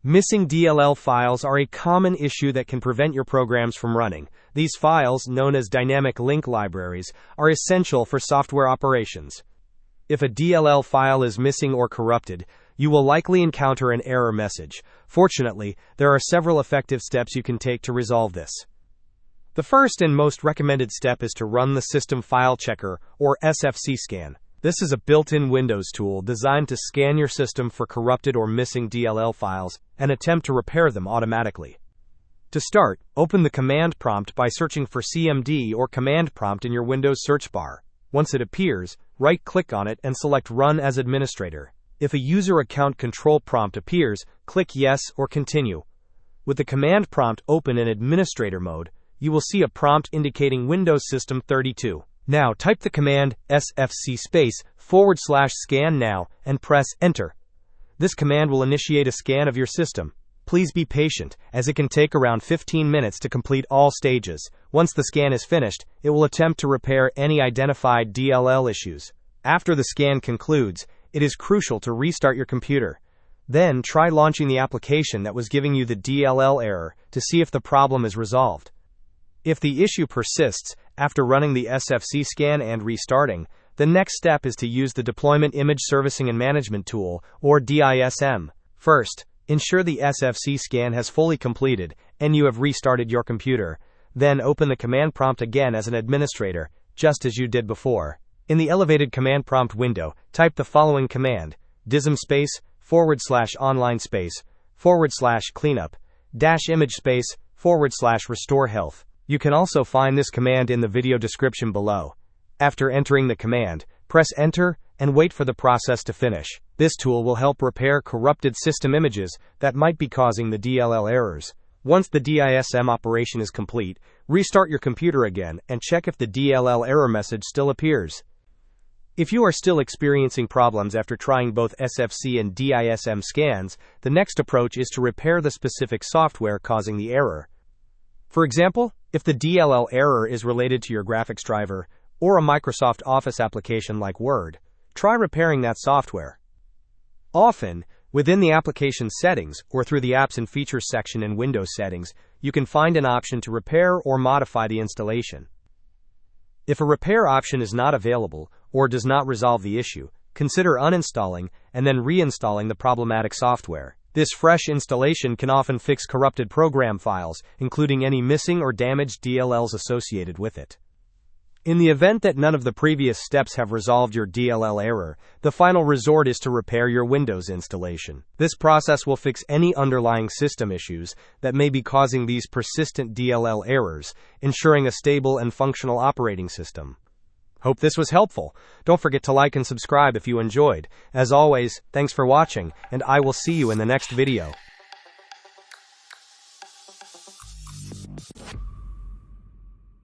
Missing DLL files are a common issue that can prevent your programs from running. These files, known as dynamic link libraries, are essential for software operations. If a DLL file is missing or corrupted, you will likely encounter an error message. Fortunately, there are several effective steps you can take to resolve this. The first and most recommended step is to run the System File Checker, or SFC scan. This is a built-in Windows tool designed to scan your system for corrupted or missing DLL files and attempt to repair them automatically. To start, open the command prompt by searching for CMD or command prompt in your Windows search bar. Once it appears, right-click on it and select Run as Administrator. If a user account control prompt appears, click Yes or Continue. With the command prompt open in administrator mode, you will see a prompt indicating Windows System 32. Now type the command sfc/scan now and press Enter. This command will initiate a scan of your system. Please be patient, as it can take around 15 minutes to complete all stages. Once the scan is finished, it will attempt to repair any identified DLL issues. After the scan concludes, it is crucial to restart your computer. Then try launching the application that was giving you the DLL error to see if the problem is resolved. If the issue persists after running the SFC scan and restarting, the next step is to use the Deployment Image Servicing and Management tool, or DISM. First, ensure the SFC scan has fully completed and you have restarted your computer. Then open the command prompt again as an administrator, just as you did before. In the elevated command prompt window, type the following command: dism /online /cleanup -image /restorehealth. You can also find this command in the video description below. After entering the command, press Enter and wait for the process to finish. This tool will help repair corrupted system images that might be causing the DLL errors. Once the DISM operation is complete, restart your computer again and check if the DLL error message still appears. If you are still experiencing problems after trying both SFC and DISM scans, the next approach is to repair the specific software causing the error. For example, if the DLL error is related to your graphics driver or a Microsoft Office application like Word, try repairing that software. Often, within the application settings or through the Apps and Features section in Windows settings, you can find an option to repair or modify the installation. If a repair option is not available or does not resolve the issue, consider uninstalling and then reinstalling the problematic software. This fresh installation can often fix corrupted program files, including any missing or damaged DLLs associated with it. In the event that none of the previous steps have resolved your DLL error, the final resort is to repair your Windows installation. This process will fix any underlying system issues that may be causing these persistent DLL errors, ensuring a stable and functional operating system. Hope this was helpful. Don't forget to like and subscribe if you enjoyed. As always, thanks for watching, and I will see you in the next video.